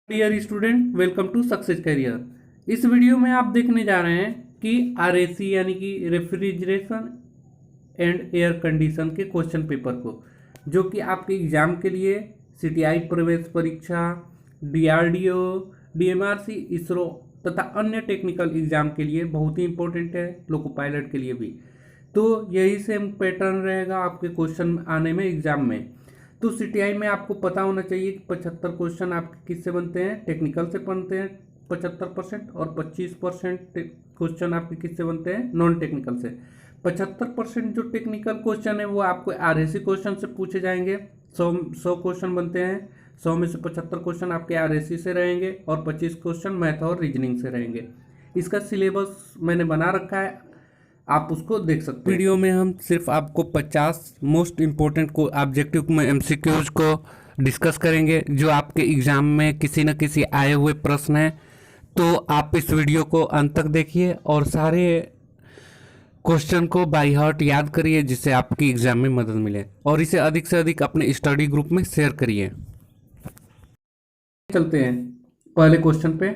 Dear student, welcome to success career. इस video में आप देखने जा रहे हैं कि आरएसी यानी कि रेफ्रिजरेशन एंड एयर कंडीशन के क्वेश्चन पेपर को, जो कि आपके एग्जाम के लिए सीटीआई प्रवेश परीक्षा, डीआरडीओ, डीएमआरसी, इसरो तथा अन्य टेक्निकल एग्जाम के लिए बहुत ही इंपॉर्टेंट है, लोको पायलट के लिए भी। तो यही सेम पैटर्न रहेगा आपके क्वेश्चन आने में एग्जाम में। तो सीटीआई में आपको पता होना चाहिए कि 75 क्वेश्चन आपके किससे बनते हैं, टेक्निकल से बनते हैं 75%, और 25% क्वेश्चन आपके किससे बनते हैं, नॉन टेक्निकल से। 75% जो टेक्निकल क्वेश्चन है वो आपको आरएसी क्वेश्चन से पूछे जाएंगे। 100 क्वेश्चन बनते हैं, 100 में से 75 क्वेश्चन आपके आरएसी से रहेंगे और 25 क्वेश्चन मैथ और रीजनिंग से रहेंगे। इसका सिलेबस मैंने बना रखा है, आप उसको देख सकते हैं। वीडियो में हम सिर्फ आपको 50 मोस्ट इम्पोर्टेंट को ऑब्जेक्टिव में एमसीक्यूज को डिस्कस करेंगे, जो आपके एग्जाम में किसी न किसी आए हुए प्रश्न हैं। तो आप इस वीडियो को अंत तक देखिए और सारे क्वेश्चन को बाय हार्ट याद करिए, जिससे आपकी एग्जाम में मदद मिले, और इसे अधिक से अधिक अपने स्टडी ग्रुप में शेयर करिए। चलते हैं पहले क्वेश्चन पे।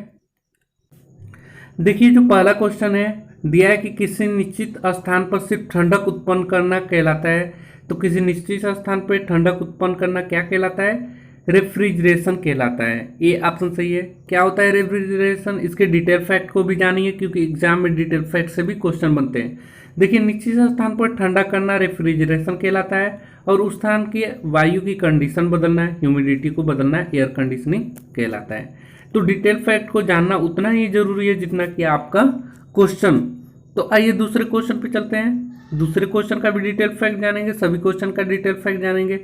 देखिए, जो पहला क्वेश्चन है दिया है कि किसी निश्चित स्थान पर सिर्फ ठंडक उत्पन्न करना कहलाता है। तो किसी निश्चित स्थान पर ठंडक उत्पन्न करना क्या कहलाता है, रेफ्रिजरेशन कहलाता है। ये ऑप्शन सही है। क्या होता है रेफ्रिजरेशन, इसके डिटेल फैक्ट को भी जानिए, क्योंकि एग्जाम में डिटेल फैक्ट से भी क्वेश्चन बनते हैं। देखिए, निश्चित स्थान पर ठंडा करना रेफ्रिजरेशन कहलाता है, और उस स्थान की वायु की कंडीशन बदलना है, ह्यूमिडिटी को बदलना है, एयर कंडीशनिंग कहलाता है। तो डिटेल फैक्ट को जानना उतना ही जरूरी है जितना कि आपका क्वेश्चन। तो आइए दूसरे क्वेश्चन पे चलते हैं। दूसरे क्वेश्चन का भी डिटेल फैक्ट जानेंगे, सभी क्वेश्चन का डिटेल फैक्ट जानेंगे।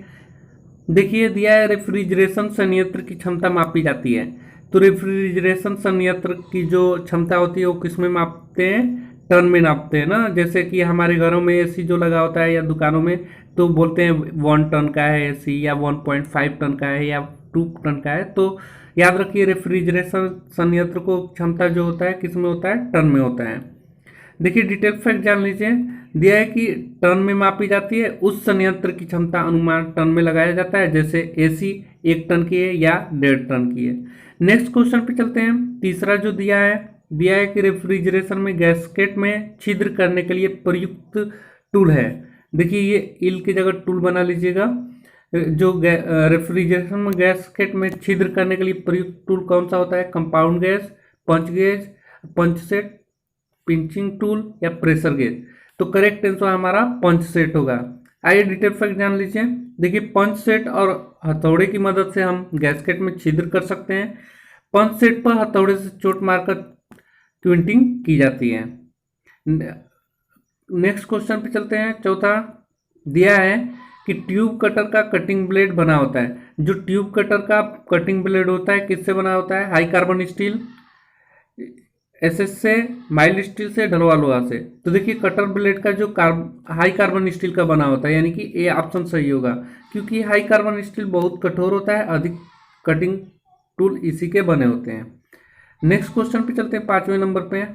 देखिए, दिया है रेफ्रिजरेशन संयंत्र की क्षमता मापी जाती है। तो रेफ्रिजरेशन संयंत्र की जो क्षमता होती है वो किस में मापते हैं, टन में नापते हैं ना। जैसे कि हमारे घरों में एसी जो लगा होता है या दुकानों में, तो बोलते हैं 1 टन का है एसी, या 1.5 टन का है, या 2 टन का है। तो याद रखिए, रेफ्रिजरेशन संयंत्र को क्षमता जो होता है किस में होता है, टन में होता है। देखिए, डिटेल फैक्ट जान लीजिए। दिया है कि टन में मापी जाती है, उस संयंत्र की क्षमता अनुमान टन में लगाया जाता है, जैसे एसी 1 टन की है या 1.5 टन की है। नेक्स्ट क्वेश्चन पे चलते हैं। तीसरा जो दिया है कि रेफ्रिजरेशन में गैसकेट में छिद्र करने के लिए प्रयुक्त टूल है। देखिए, ये इल की जगह टूल बना लीजिएगा। जो रेफ्रिजरेशन में गैसकेट में छिद्र करने के लिए प्रयुक्त टूल कौन सा होता है, कंपाउंड गैस, पंच गेज, पंच सेट, पिंचिंग टूल या प्रेशर गेज। तो करेक्ट आंसर हमारा पंच सेट होगा। आइए डिटेल फैक्ट जान लीजिए। देखिए, पंच सेट और हथौड़े की मदद से हम गैसकेट में छिद्र कर सकते हैं। पंच सेट पर हथौड़े से चोट मारकर क्विंटिंग की जाती है। नेक्स्ट क्वेश्चन पे चलते हैं। चौथा दिया है कि ट्यूब कटर का कटिंग ब्लेड बना होता है। जो ट्यूब कटर का कटिंग ब्लेड होता है किससे बना होता है, हाई कार्बन स्टील, एसएस से, माइल्ड स्टील से, ढलवा लोहा से। तो देखिए, कटर ब्लेड का जो हाई कार्बन स्टील का बना होता है, यानी कि ए ऑप्शन सही होगा, क्योंकि हाई कार्बन स्टील बहुत कठोर होता है, अधिक कटिंग टूल इसी के बने होते हैं। नेक्स्ट क्वेश्चन पे चलते हैं, 5वें नंबर पे।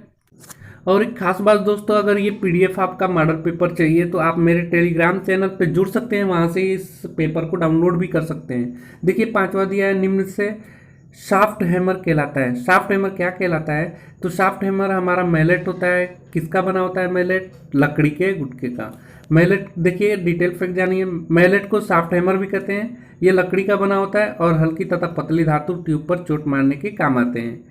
और एक खास बात दोस्तों, अगर ये पीडीएफ आपका मॉडल पेपर चाहिए तो आप मेरे टेलीग्राम चैनल पे जुड़ सकते हैं, वहाँ से इस पेपर को डाउनलोड भी कर सकते हैं। देखिए, 5वां दिया है, निम्न से शाफ्ट हैमर कहलाता है। शाफ्ट हैमर क्या कहलाता है, तो शाफ्ट हैमर हमारा मैलेट होता है। किसका बना होता है मैलेट, लकड़ी के गुटके का मैलेट। देखिए, डिटेल फैक्ट जानिए। मैलेट को शाफ्ट हैमर भी कहते हैं। ये लकड़ी का बना होता है और हल्की तथा पतली धातु ट्यूब पर चोट मारने के काम आते हैं।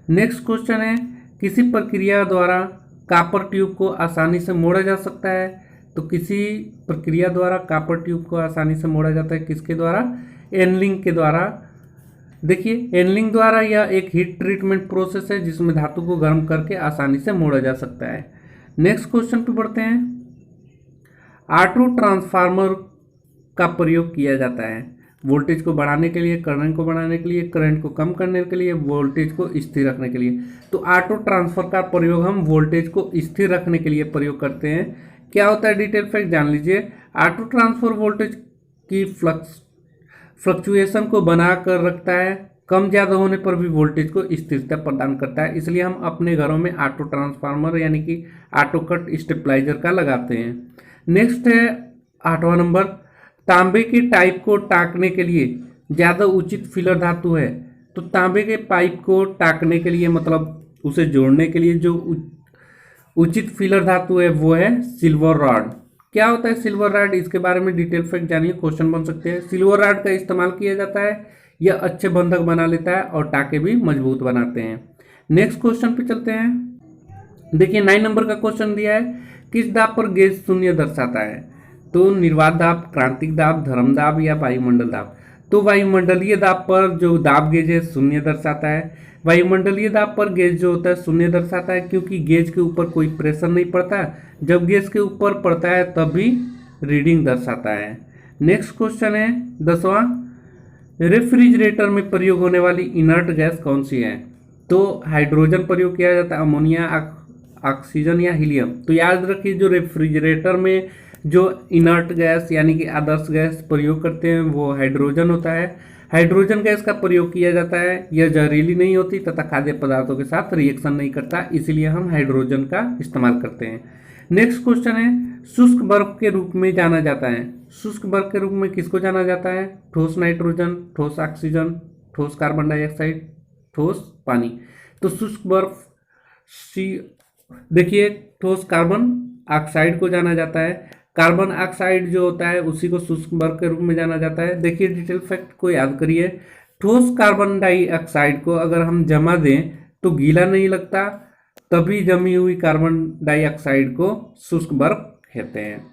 नेक्स्ट क्वेश्चन है, किसी प्रक्रिया द्वारा कॉपर ट्यूब को आसानी से मोड़ा जा सकता है। तो किसी प्रक्रिया द्वारा कॉपर ट्यूब को आसानी से मोड़ा जाता है, किसके द्वारा, एनलिंग के द्वारा। देखिए, एनलिंग द्वारा यह एक हीट ट्रीटमेंट प्रोसेस है जिसमें धातु को गर्म करके आसानी से मोड़ा जा सकता है। नेक्स्ट क्वेश्चन पे बढ़ते हैं। ऑटो ट्रांसफार्मर का प्रयोग किया जाता है वोल्टेज को बढ़ाने के लिए, करंट को बढ़ाने के लिए, करंट को कम करने के लिए, वोल्टेज को स्थिर रखने के लिए। तो ऑटो ट्रांसफर का प्रयोग हम वोल्टेज को स्थिर रखने के लिए प्रयोग करते हैं। क्या होता है, डिटेल फैक्ट जान लीजिए। ऑटो ट्रांसफर वोल्टेज की फ्लक्चुएशन को बना कर रखता है, कम ज़्यादा होने पर भी वोल्टेज को स्थिरता प्रदान करता है। इसलिए हम अपने घरों में ऑटो ट्रांसफार्मर यानी कि ऑटो कट स्टेबलाइजर का लगाते हैं। नेक्स्ट है 8वां नंबर, तांबे की टाइप को टाँकने के लिए ज़्यादा उचित फिलर धातु है। तो तांबे के पाइप को टाकने के लिए, मतलब उसे जोड़ने के लिए जो उचित फिलर धातु है वो है सिल्वर रॉड। क्या होता है सिल्वर रॉड, इसके बारे में डिटेल फैक्ट जानिए, क्वेश्चन बन सकते हैं। सिल्वर रॉड का इस्तेमाल किया जाता है, यह अच्छे बंधक बना लेता है और टाके भी मजबूत बनाते हैं। नेक्स्ट क्वेश्चन पे चलते हैं। देखिए 9 नंबर का क्वेश्चन दिया है, किस दाब पर गेज शून्य दर्शाता है? तो निर्वात दाब, क्रांतिक दाब, धर्म दाब या वायुमंडल दाब? तो वायुमंडलीय दाब पर जो दाब गेज है शून्य दर्शाता है। वायुमंडलीय दाब पर गेज जो होता है शून्य दर्शाता है, क्योंकि गेज के ऊपर कोई प्रेशर नहीं पड़ता। जब गेज के ऊपर पड़ता है तब भी रीडिंग दर्शाता है। नेक्स्ट क्वेश्चन है 10वां, रेफ्रिजरेटर में प्रयोग होने वाली इनर्ट गैस कौन सी है? तो हाइड्रोजन प्रयोग किया जाता है, अमोनिया, ऑक्सीजन या हीलियम? तो याद रखिए जो रेफ्रिजरेटर में जो इनर्ट गैस यानी कि आदर्श गैस प्रयोग करते हैं वो हाइड्रोजन होता है। हाइड्रोजन गैस का प्रयोग किया जाता है, यह जहरीली नहीं होती तथा खाद्य पदार्थों के साथ रिएक्शन नहीं करता, इसीलिए हम हाइड्रोजन का इस्तेमाल करते हैं। नेक्स्ट क्वेश्चन है, शुष्क बर्फ के रूप में जाना जाता है। शुष्क बर्फ के रूप में किसको जाना जाता है? ठोस नाइट्रोजन, ठोस ऑक्सीजन, ठोस कार्बन डाइऑक्साइड, ठोस पानी। तो शुष्क बर्फ देखिए ठोस कार्बन ऑक्साइड को जाना जाता है। कार्बन ऑक्साइड जो होता है उसी को शुष्क बर्फ के रूप में जाना जाता है। देखिए डिटेल फैक्ट को याद करिए, ठोस कार्बन डाइऑक्साइड को अगर हम जमा दें तो गीला नहीं लगता, तभी जमी हुई कार्बन डाइऑक्साइड को शुष्क बर्फ कहते हैं।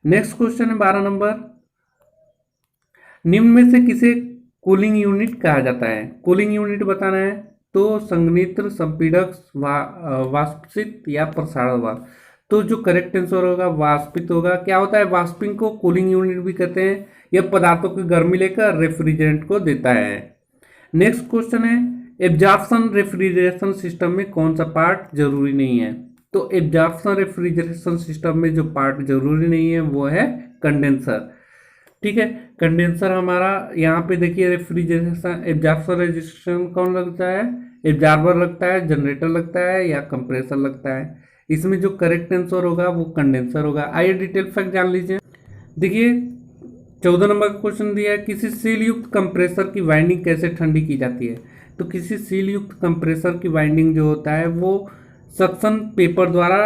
नेक्स्ट क्वेश्चन है 12 नंबर, निम्न में से किसे कूलिंग यूनिट कहा जाता है? कूलिंग यूनिट बताना है तो संघनित्र, संपीड़क, वाष्पित या प्रसारण वाल्व? तो जो करेक्ट आंसर होगा वाष्पित होगा। क्या होता है वाष्पिंग को कूलिंग यूनिट भी कहते हैं, यह पदार्थों की गर्मी लेकर रेफ्रिजरेंट को देता है। नेक्स्ट क्वेश्चन है, एब्जॉर्प्शन रेफ्रिजरेशन सिस्टम में कौन सा पार्ट जरूरी नहीं है? तो एब्जॉर्प्शन रेफ्रिजरेशन सिस्टम में जो पार्ट जरूरी नहीं है वो है कंडेंसर। ठीक है, कंडेंसर हमारा यहाँ पे देखिए रेफ्रिजरेशन एब्जॉर्प्शन रेजिस्टेंस कौन लगता है? एब्जॉर्बर लगता है, जनरेटर लगता है या कंप्रेसर लगता है? इसमें जो करेक्ट आंसर होगा वो कंडेंसर होगा। आइए डिटेल फैक्ट जान लीजिए। देखिए 14 नंबर का क्वेश्चन दिया है, किसी सील युक्त कंप्रेसर की वाइंडिंग कैसे ठंडी की जाती है? तो किसी सील युक्त कंप्रेसर की वाइंडिंग जो होता है वो सक्शन पेपर द्वारा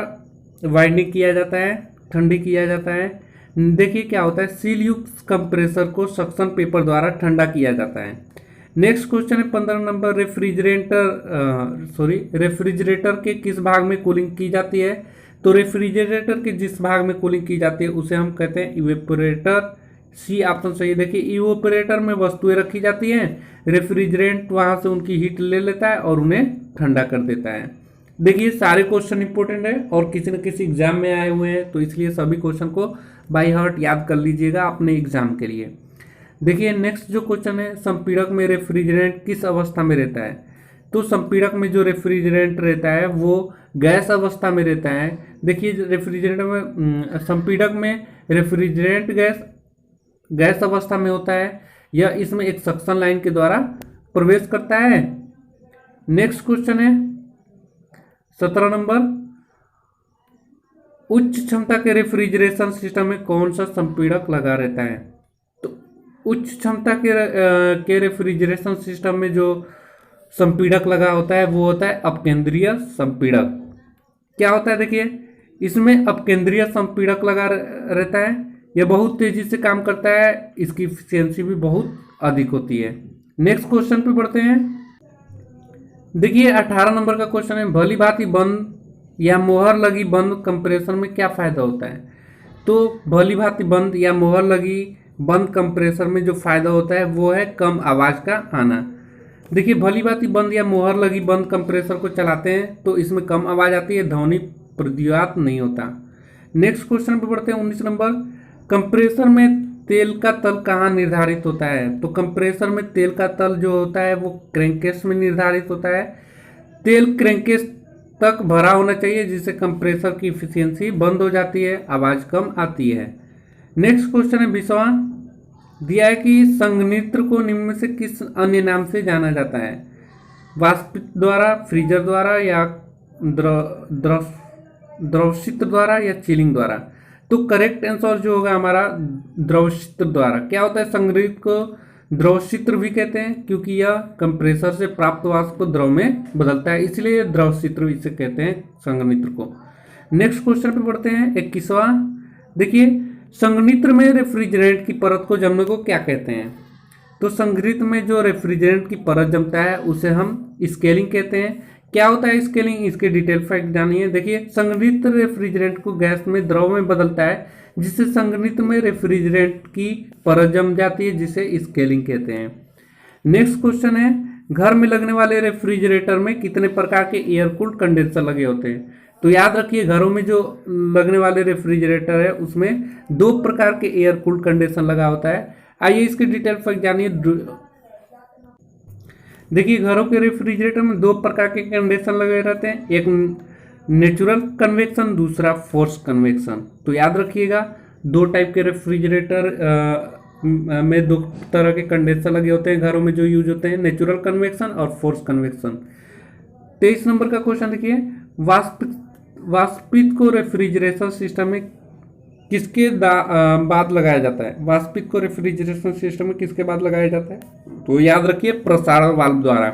वाइंडिंग किया जाता है, ठंडी किया जाता है। देखिए क्या होता है, सील युक्त कंप्रेसर को सक्शन पेपर द्वारा ठंडा किया जाता है। नेक्स्ट क्वेश्चन है 15 नंबर, रेफ्रिजरेटर के किस भाग में कूलिंग की जाती है? तो रेफ्रिजरेटर के जिस भाग में कूलिंग की जाती है उसे हम कहते हैं इवेपोरेटर। सी ऑप्शन सही है। देखिए इवेपोरेटर में वस्तुएं रखी जाती हैं, रेफ्रिजरेंट वहां से उनकी हीट ले लेता है और उन्हें ठंडा कर देता है। देखिए सारे क्वेश्चन इंपॉर्टेंट है और किसी न किसी एग्जाम में आए हुए हैं, तो इसलिए सभी क्वेश्चन को बाय हार्ट याद कर लीजिएगा अपने एग्जाम के लिए। देखिए नेक्स्ट जो क्वेश्चन है, संपीड़क में रेफ्रिजरेंट किस अवस्था में रहता है? तो संपीड़क में जो रेफ्रिजरेंट रहता है वो गैस अवस्था में रहता है। देखिए रेफ्रिजरेंट में संपीड़क में रेफ्रिजरेंट गैस अवस्था में होता है, यह इसमें एक सक्शन लाइन के द्वारा प्रवेश करता है। नेक्स्ट क्वेश्चन है 17 नंबर, उच्च क्षमता के रेफ्रिजरेशन सिस्टम में कौन सा संपीड़क लगा रहता है? तो उच्च क्षमता के रेफ्रिजरेशन सिस्टम में जो संपीड़क लगा होता है वो होता है अपकेंद्रीय संपीड़क। क्या होता है देखिए इसमें अपकेंद्रीय संपीड़क लगा रहता है, यह बहुत तेजी से काम करता है, इसकी इफिशियंसी भी बहुत अधिक होती है। नेक्स्ट क्वेश्चन पे बढ़ते हैं। देखिए 18 नंबर का क्वेश्चन है, भली भांति बंद या मोहर लगी बंद कंप्रेसर में क्या फायदा होता है? तो भली भांति बंद या मोहर लगी बंद कंप्रेसर में जो फायदा होता है वो है कम आवाज का आना। देखिए भली भांति बंद या मोहर लगी बंद कंप्रेसर को चलाते हैं तो इसमें कम आवाज आती है, ध्वनि प्रद्युत नहीं होता। नेक्स्ट क्वेश्चन पे बढ़ते हैं 19 नंबर, कंप्रेसर में तेल का तल कहाँ निर्धारित होता है? तो कंप्रेसर में तेल का तल जो होता है वो क्रैंकेस में निर्धारित होता है। तेल क्रैंकेस तक भरा होना चाहिए जिससे कंप्रेसर की इफिशियंसी बंद हो जाती है, आवाज कम आती है। नेक्स्ट क्वेश्चन है 20वां, दिया है कि संघनित्र को निम्न में से किस अन्य नाम से जाना जाता है? वाष्पित द्वारा, फ्रीजर द्वारा या द्रवशित्र द्वारा या चिलिंग द्वारा? तो करेक्ट आंसर जो होगा हमारा द्रवशित्र द्वारा। क्या होता है संघनित्र को द्रव शीत्र भी कहते हैं क्योंकि यह कंप्रेसर से प्राप्त वाष्प को द्रव में बदलता है, इसलिए द्रव शीत्र इसे कहते हैं संघनित्र को। नेक्स्ट क्वेश्चन पे बढ़ते हैं 21वां। देखिए, संघनित्र में रेफ्रिजरेंट की परत को जमने को क्या कहते हैं? तो संघनित्र में जो रेफ्रिजरेंट की परत जमता है उसे हम स्केलिंग कहते हैं। क्या होता है स्केलिंग, इसके डिटेल फैक्ट जानिए। देखिए, संघनित्र रेफ्रिजरेंट को गैस में द्रव में बदलता है, जिससे संघनित्र में रेफ्रिजरेंट की परत जम जाती है, जिसे स्केलिंग कहते हैं। नेक्स्ट क्वेश्चन है, घर में लगने वाले रेफ्रिजरेटर में कितने प्रकार के एयर कूल्ड कंडेंसर लगे होते हैं? तो याद रखिए, घरों में जो लगने वाले रेफ्रिजरेटर है उसमें 2 प्रकार के एयर कूल्ड कंडेंसर लगा होता है। आइए इसके डिटेल फैक्ट जानिए। देखिए, घरों के रेफ्रिजरेटर में 2 प्रकार के कंडेंसर लगे रहते हैं, एक नेचुरल कन्वेक्शन, दूसरा फोर्स कन्वेक्शन। तो याद रखिएगा, 2 टाइप के रेफ्रिजरेटर में 2 तरह के कंडेंसर लगे होते हैं घरों में जो यूज होते हैं, नेचुरल कन्वेक्शन और फोर्स कन्वेक्शन। 23 नंबर का क्वेश्चन देखिए, वाष्पित को रेफ्रिजरेशन सिस्टम में किसके बाद लगाया जाता है? वाष्पित को रेफ्रिजरेशन सिस्टम में किसके बाद लगाया जाता है? तो याद रखिए, प्रसारण वाल्व द्वारा।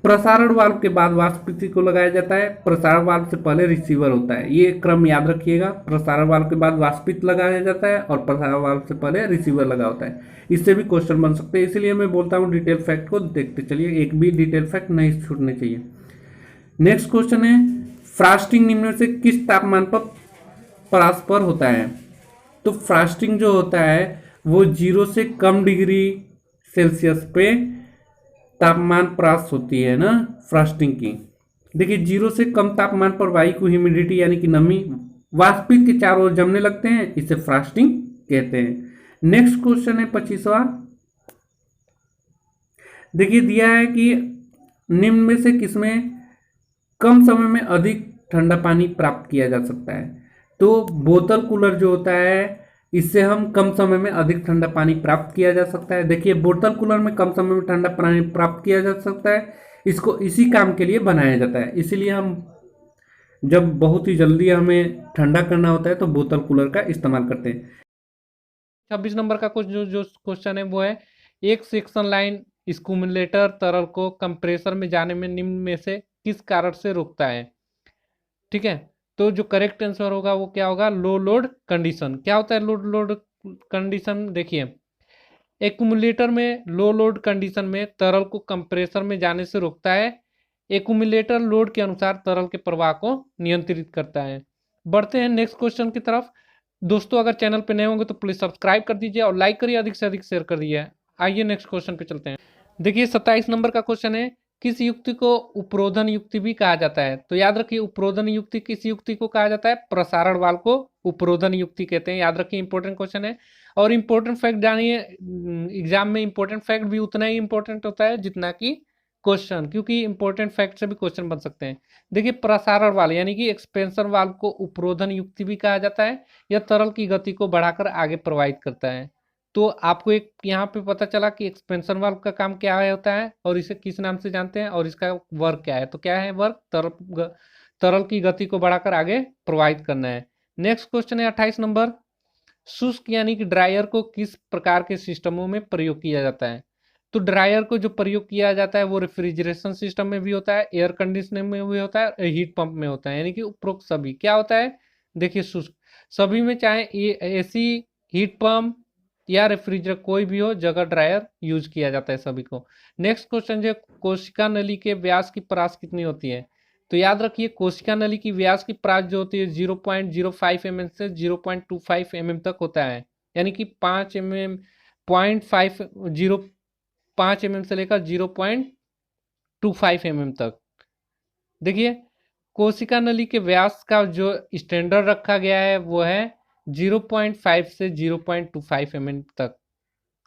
प्रसारण वाल्व के बाद वाष्पित को लगाया जाता है, प्रसारण वाल्व से पहले रिसीवर होता है। ये क्रम याद रखिएगा, प्रसारण वाल्व के बाद वाष्पित लगाया जाता है और प्रसारण वाल्व से पहले रिसीवर लगा होता है। इससे भी क्वेश्चन बन सकते हैं, इसलिए मैं बोलता हूँ डिटेल फैक्ट को देखते चलिए, एक भी डिटेल फैक्ट नहीं छूटने चाहिए। नेक्स्ट क्वेश्चन है, फ्रॉस्टिंग निम्न से किस तापमान पर परस्पर होता है? तो फ्रॉस्टिंग जो होता है वो 0 से कम डिग्री सेल्सियस पे तापमान प्राप्त होती है ना, फ्रॉस्टिंग की। देखिए, 0 से कम तापमान पर वायु को ह्यूमिडिटी यानी कि नमी वाष्पित के चारों ओर जमने लगते हैं, इसे फ्रॉस्टिंग कहते हैं। नेक्स्ट क्वेश्चन है 25वां। देखिए, दिया है कि निम्न में से किसमें कम समय में अधिक ठंडा पानी प्राप्त किया जा सकता है? तो बोतल कूलर जो होता है, इससे हम कम समय में अधिक ठंडा पानी प्राप्त किया जा सकता है। देखिए, बोतल कूलर में कम समय में ठंडा पानी प्राप्त किया जा सकता है, इसको इसी काम के लिए बनाया जाता है। इसीलिए हम जब बहुत ही जल्दी हमें ठंडा करना होता है तो बोतल कूलर का इस्तेमाल करते हैं। 26 नंबर का जो क्वेश्चन है वो है, एक सेक्शन लाइन स्कूमुलेटर तरल को कंप्रेसर में जाने में निम्न में से किस कारण से रोकता है? ठीक है, तो जो करेक्ट आंसर होगा वो क्या होगा? लो लोड कंडीशन। क्या होता है लो लोड कंडीशन? देखिए, एक्यूमुलेटर में लो लोड कंडीशन में तरल को कंप्रेसर में जाने से रोकता है। एक्यूमुलेटर लोड के अनुसार तरल के प्रवाह को नियंत्रित करता है। बढ़ते हैं नेक्स्ट क्वेश्चन की तरफ। दोस्तों, अगर चैनल पे नए होंगे तो प्लीज सब्सक्राइब कर दीजिए और लाइक करिए, अधिक से अधिक शेयर कर दीजिए। आइए नेक्स्ट क्वेश्चन पे चलते हैं। देखिए, 27 नंबर का क्वेश्चन है, किस युक्ति को उपरोधन युक्ति भी कहा जाता है? तो याद रखिए, उपरोधन युक्ति किस युक्ति को कहा जाता है? प्रसारण वाल्व को उपरोधन युक्ति कहते हैं। याद रखिए, इंपॉर्टेंट क्वेश्चन है। और इंपॉर्टेंट फैक्ट जानिए, एग्जाम में इंपॉर्टेंट फैक्ट भी उतना ही इंपॉर्टेंट होता है जितना कि क्वेश्चन, क्योंकि इंपॉर्टेंट फैक्ट से भी क्वेश्चन बन सकते हैं। देखिए, प्रसारण वाल्व यानी कि एक्सपेंशन वाल्व को उपरोधन युक्ति भी कहा जाता है। यह तरल की गति को बढ़ाकर आगे प्रवाहित करता है। तो आपको एक यहाँ पे पता चला कि एक्सपेंशन वाल्व का काम क्या होता है और इसे किस नाम से जानते हैं और इसका वर्क क्या है। तो क्या है वर्क? तरल की गति को बढ़ाकर आगे प्रवाहित करना है। नेक्स्ट क्वेश्चन है 28 नंबर, शुष्क यानी कि ड्रायर को किस प्रकार के सिस्टमों में प्रयोग किया जाता है? तो ड्रायर को जो प्रयोग किया जाता है वो रेफ्रिजरेशन सिस्टम में भी होता है, एयर कंडीशनिंग में भी होता है, हीट पंप में होता है, यानी कि उपरोक्त सभी क्या होता है? देखिए, शुष्क सभी में, चाहे एसी, हीट पंप या रेफ्रिजरेटर कोई भी हो, जगह ड्रायर यूज किया जाता है सभी को। नेक्स्ट क्वेश्चन जो, कोशिका नली के व्यास की परास कितनी होती है? तो याद रखिए, कोशिका नली की व्यास की परास जो होती है 0.05 mm से 0.25 mm तक होता है, यानी कि 5 mm 0.5 mm से लेकर 0.25 mm तक। देखिए, कोशिका नली के व्यास का जो स्टैंडर्ड रखा गया है वो है 0.5 से 0.25 mm तक।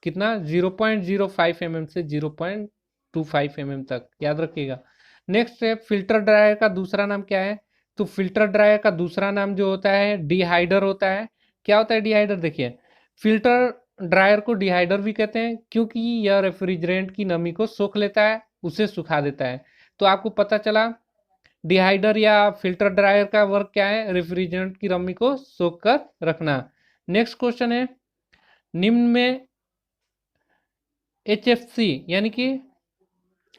कितना? 0.05 mm से 0.25 mm तक, याद रखिएगा। नेक्स्ट है, फिल्टर ड्रायर का दूसरा नाम क्या है? तो फिल्टर ड्रायर का दूसरा नाम जो होता है डिहाइडर होता है। क्या होता है डिहाइडर? देखिए, फिल्टर ड्रायर को डिहाइडर भी कहते हैं क्योंकि यह रेफ्रिजरेंट की नमी को सोख लेता है, उसे सुखा देता है। तो आपको पता चला डिहाइडर या फिल्टर ड्रायर का वर्क क्या है? रेफ्रिजरेंट की नमी को सोख कर रखना। नेक्स्ट क्वेश्चन है, निम्न में HFC यानी कि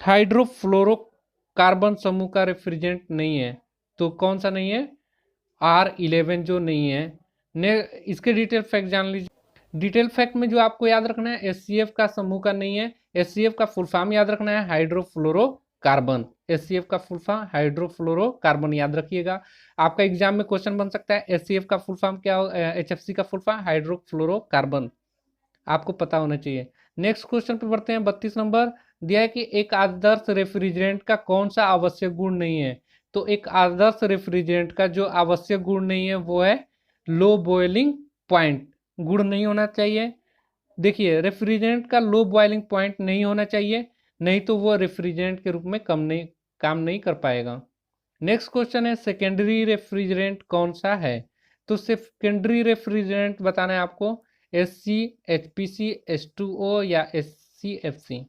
हाइड्रोफ्लोरोकार्बन समूह का रेफ्रिजरेंट नहीं है। तो कौन सा नहीं है? R11 जो नहीं है। ने इसके डिटेल फैक्ट जान लीजिए। डिटेल फैक्ट में जो आपको याद रखना है, HCF का समूह का नहीं है। HCF का फुल फॉर्म याद रखना है हाइड्रोफ्लोरोकार्बन। HCF का फुल फॉर्म हाइड्रोफ्लोरोकार्बन याद रखिएगा। आपका एग्जाम में क्वेश्चन बन सकता है HCF का फुल फॉर्म क्या हो, HFC का फुल फॉर्म हाइड्रोफ्लोरोकार्बन, आपको पता होना चाहिए। नेक्स्ट क्वेश्चन पे बढ़ते हैं। 32 नंबर दिया है कि एक आदर्श रेफ्रिजरेंट का कौन सा आवश्यक गुण नहीं है। तो एक आदर्श रेफ्रिजरेंट का जो आवश्यक गुण नहीं है वो है लो बॉइलिंग पॉइंट, गुण नहीं होना चाहिए। देखिए रेफ्रिजरेंट का लो बॉइलिंग पॉइंट नहीं होना चाहिए, नहीं तो वो रेफ्रिजरेंट के रूप में काम नहीं कर पाएगा। नेक्स्ट क्वेश्चन है सेकेंडरी रेफ्रिजरेंट कौन सा है। तो सेकेंडरी रेफ्रिजरेंट बताना है आपको SC, HPC, H2O या SCFC।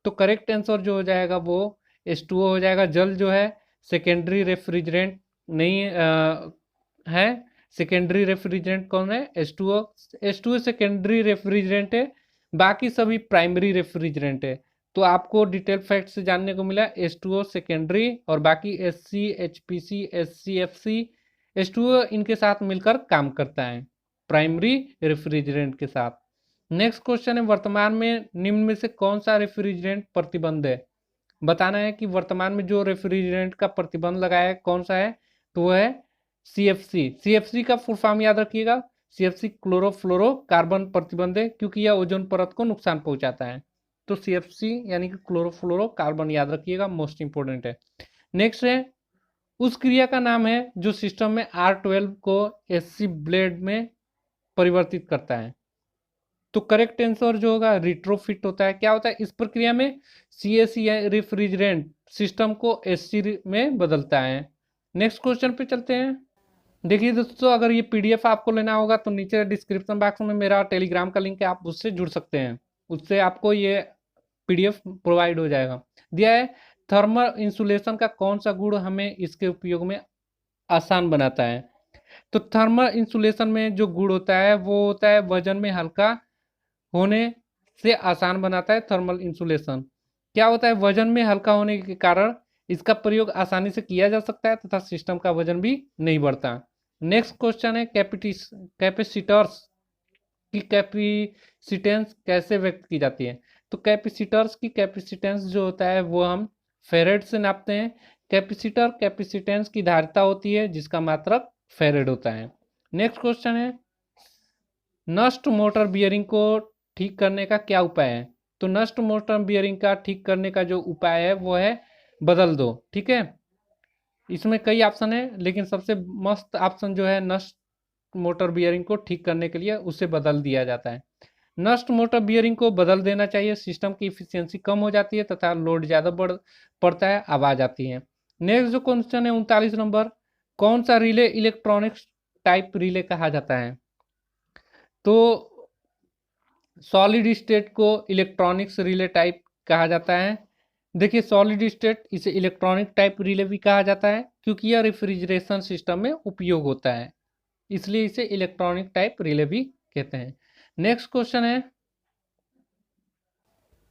तो करेक्ट आंसर जो हो जाएगा वो H2O हो जाएगा। जल जो है सेकेंडरी रेफ्रिजरेंट नहीं है। सेकेंडरी रेफ्रिजरेंट कौन है? H2O। H2O सेकेंडरी रेफ्रिजरेंट है, बाकी सभी प्राइमरी रेफ्रिजरेंट है। तो आपको डिटेल फैक्ट से जानने को मिला H2O सेकेंडरी और बाकी SC, HPC, SCFC, H2O इनके साथ मिलकर काम करता है प्राइमरी रेफ्रिजरेंट के साथ। नेक्स्ट क्वेश्चन है वर्तमान में निम्न में से कौन सा रेफ्रिजरेंट प्रतिबंध है। बताना है कि वर्तमान में जो रेफ्रिजरेंट का प्रतिबंध लगाया है कौन सा है। तो वो है CFC। CFC का फुल फॉर्म याद रखिएगा, CFC क्लोरोफ्लोरोकार्बन प्रतिबंध है, क्योंकि यह ओजोन परत को नुकसान पहुंचाता है। तो CFC यानी कि क्लोरोफ्लोरोकार्बन याद रखिएगा, मोस्ट इंपोर्टेंट है। नेक्स्ट है उस क्रिया का नाम है जो सिस्टम में R12 को SC ब्लेड में परिवर्तित करता है। तो करेक्ट आंसर जो होगा रिट्रोफिट होता है। क्या होता है इस प्रक्रिया में? CAC रेफ्रिजरेंट सिस्टम को SC में बदलता है। नेक्स्ट क्वेश्चन पे चलते हैं। देखिए दोस्तों, अगर ये PDF आपको लेना होगा तो नीचे डिस्क्रिप्शन बॉक्स में मेरा टेलीग्राम का लिंक है, आप उससे जुड़ सकते हैं, उससे आपको ये PDF प्रोवाइड हो जाएगा। दिया है थर्मल इंसुलेशन का कौन सा गुण हमें इसके उपयोग में आसान बनाता है। तो थर्मल इंसुलेशन में जो गुण होता है वो होता है वजन में हल्का होने से आसान बनाता है थर्मल इंसुलेशन। क्या होता है? वजन में हल्का होने के कारण इसका प्रयोग आसानी से किया जा सकता है तथा सिस्टम का वजन भी नहीं बढ़ता। नेक्स्ट क्वेश्चन है कैपेसिटर्स की कैपेसिटेंस कैसे व्यक्त की जाती है। तो कैपेसिटर्स की कैपेसिटेंस जो होता है वो हम फेरेड से नापते हैं। कैपेसिटर कैपेसिटेंस की धारिता होती है जिसका मात्रक फेरेड होता है। नेक्स्ट क्वेश्चन है नष्ट मोटर बियरिंग को ठीक करने का क्या उपाय है। तो नष्ट मोटर बियरिंग का ठीक करने का जो उपाय है वो है बदल दो। ठीक है, इसमें कई ऑप्शन है लेकिन सबसे मस्त ऑप्शन जो है नष्ट मोटर बियरिंग को ठीक करने के लिए उसे बदल दिया जाता है। नष्ट मोटर बियरिंग को बदल देना चाहिए, सिस्टम की इफिशियंसी कम हो जाती है तथा लोड ज़्यादा पड़ता है, आवाज़ आती है। नेक्स्ट जो क्वेश्चन है 39 नंबर, कौन सा रिले इलेक्ट्रॉनिक्स टाइप रिले कहा जाता है। तो सॉलिड स्टेट को इलेक्ट्रॉनिक्स रिले टाइप कहा जाता है। देखिए सॉलिड स्टेट इसे इलेक्ट्रॉनिक टाइप रिले भी कहा जाता है क्योंकि यह रेफ्रिजरेशन सिस्टम में उपयोग होता है, इसलिए इसे इलेक्ट्रॉनिक टाइप रिले भी कहते हैं। नेक्स्ट क्वेश्चन है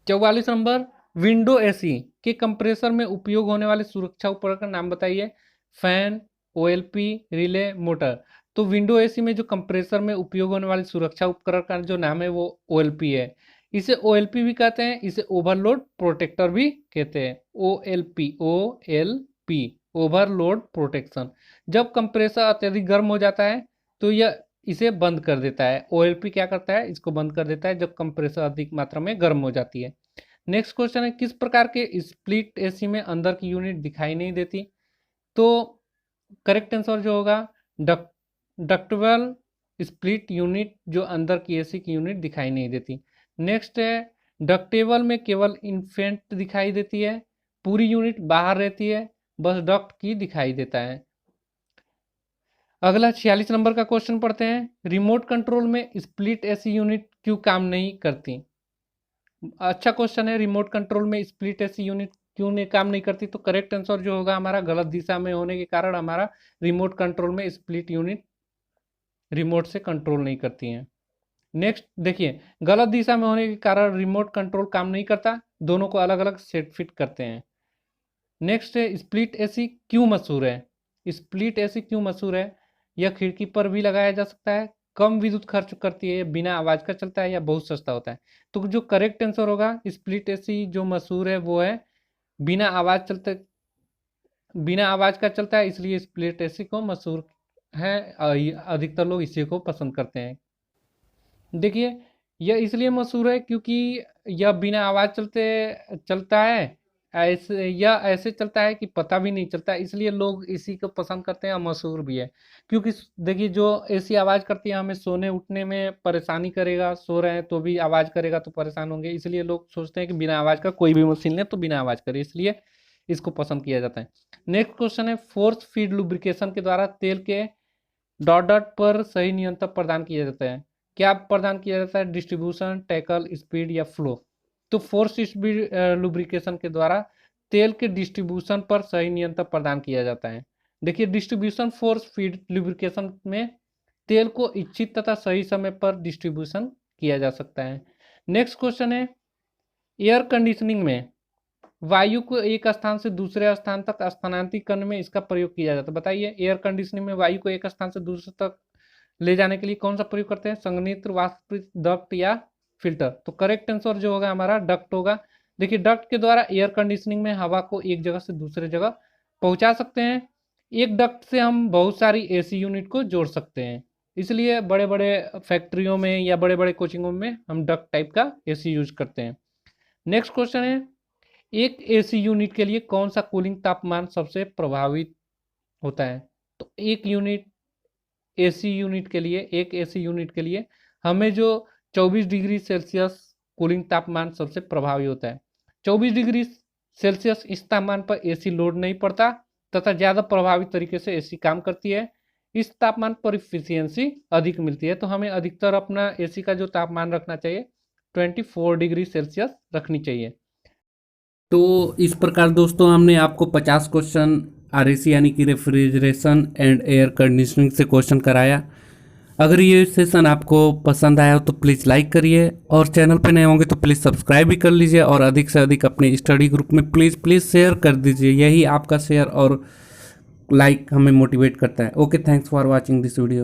44 नंबर, विंडो AC के कंप्रेसर में उपयोग होने वाले सुरक्षा उपकरण का नाम बताइए। Fan, OLP, relay, motor. तो विंडो AC में जो कंप्रेसर में उपयोग होने वाले सुरक्षा उपकरण का जो नाम है वो OLP है। इसे OLP भी कहते हैं, इसे ओवरलोड प्रोटेक्टर भी कहते हैं। OLP overload protection. जब कंप्रेसर अत्यधिक गर्म हो जाता है तो यह इसे बंद कर देता है। OLP क्या करता है? इसको बंद कर देता है जब कंप्रेसर अधिक मात्रा में गर्म हो जाती है। नेक्स्ट क्वेश्चन है किस प्रकार के स्प्लिट AC में अंदर की यूनिट दिखाई नहीं देती। तो करेक्ट आंसर जो होगा डक्टेबल स्प्लिट यूनिट, जो अंदर की AC की यूनिट दिखाई नहीं देती। नेक्स्ट है डक्टेबल में केवल इन्फेंट दिखाई देती है, पूरी यूनिट बाहर रहती है, बस डक्ट की दिखाई देता है। अगला 46 नंबर का क्वेश्चन पढ़ते हैं, रिमोट कंट्रोल में स्प्लिट AC यूनिट क्यों काम नहीं करती। अच्छा क्वेश्चन है, रिमोट कंट्रोल में स्प्लिट AC यूनिट क्यों नहीं काम नहीं करती। तो करेक्ट आंसर जो होगा हमारा गलत दिशा में होने के कारण हमारा रिमोट कंट्रोल में स्प्लिट यूनिट रिमोट से कंट्रोल नहीं करती हैं। नेक्स्ट देखिए, गलत दिशा में होने के कारण रिमोट कंट्रोल काम नहीं करता, दोनों को अलग अलग सेट फिट करते हैं। नेक्स्ट है स्प्लिट एसी क्यों मशहूर है? स्प्लिट एसी क्यों मशहूर है? यह खिड़की पर भी लगाया जा सकता है, कम विद्युत खर्च करती है, बिना आवाज का चलता है, या बहुत सस्ता होता है। तो जो करेक्ट आंसर होगा, स्प्लिट एसी जो मशहूर है वो है बिना आवाज का चलता है, इसलिए स्प्लिट एसी को मशहूर है। अधिकतर लोग इसी को पसंद करते हैं। देखिए, यह इसलिए मशहूर है क्योंकि यह बिना आवाज चलता है, ऐसे चलता है कि पता भी नहीं चलता, इसलिए लोग इसी को पसंद करते हैं और मशहूर भी है। क्योंकि देखिए, जो एसी आवाज करती है हमें सोने उठने में परेशानी करेगा, सो रहे हैं तो भी आवाज करेगा तो परेशान होंगे, इसलिए लोग सोचते हैं कि बिना आवाज का कोई भी मशीन ले तो बिना आवाज करे, इसलिए इसको पसंद किया जाता है। नेक्स्ट क्वेश्चन है, फोर्स फीड लुब्रिकेशन के द्वारा तेल के डॉट डॉट पर सही नियंत्रण प्रदान किया जाता है। क्या प्रदान किया जाता है? डिस्ट्रीब्यूशन, टैकल, स्पीड या फ्लो? तो फोर्स स्पीड लुब्रिकेशन के द्वारा तेल के डिस्ट्रीब्यूशन पर सही नियंत्रण प्रदान किया जाता है। देखिए, डिस्ट्रीब्यूशन फोर्स फीड लुब्रिकेशन में तेल को इच्छित तथा सही समय पर डिस्ट्रीब्यूशन किया जा सकता है। नेक्स्ट क्वेश्चन है, एयर कंडीशनिंग में वायु को एक स्थान से दूसरे स्थान तक स्थानांतरित करने में इसका प्रयोग किया जाता है। बताइए, एयर कंडीशनिंग में वायु को एक स्थान से दूसरे तक ले जाने के लिए कौन सा प्रयोग करते हैं? संघनित्र, वाष्पित, डक्ट या फिल्टर? तो करेक्ट आंसर जो होगा हमारा डक्ट होगा। देखिए, डक्ट के द्वारा एयर कंडीशनिंग में हवा को एक जगह से दूसरे जगह पहुंचा सकते हैं। एक डक्ट से हम बहुत सारी एसी यूनिट को जोड़ सकते हैं, इसलिए बड़े बड़े फैक्ट्रियों में या बड़े बड़े कोचिंगों में हम डक्ट टाइप का एसी यूज करते हैं। नेक्स्ट क्वेश्चन है, एक एसी यूनिट के लिए कौन सा कूलिंग तापमान सबसे प्रभावित होता है? तो एक एसी यूनिट के लिए हमें जो 24 डिग्री सेल्सियस कूलिंग तापमान सबसे प्रभावी होता है। 24 डिग्री सेल्सियस इस तापमान पर एसी लोड नहीं पड़ता तथा ज़्यादा प्रभावी तरीके से एसी काम करती है। इस तापमान पर इफिशियंसी अधिक मिलती है, तो हमें अधिकतर अपना एसी का जो तापमान रखना चाहिए 24 डिग्री सेल्सियस रखनी चाहिए। तो इस प्रकार दोस्तों हमने आपको 50 क्वेश्चन आरएसी यानी कि रेफ्रिजरेशन एंड एयर कंडीशनिंग से क्वेश्चन कराया। अगर ये सेशन आपको पसंद आया हो तो प्लीज़ लाइक करिए, और चैनल पे नए होंगे तो प्लीज़ सब्सक्राइब भी कर लीजिए, और अधिक से अधिक अपने स्टडी ग्रुप में प्लीज़ शेयर कर दीजिए। यही आपका शेयर और लाइक हमें मोटिवेट करता है। Okay, thanks for watching this video.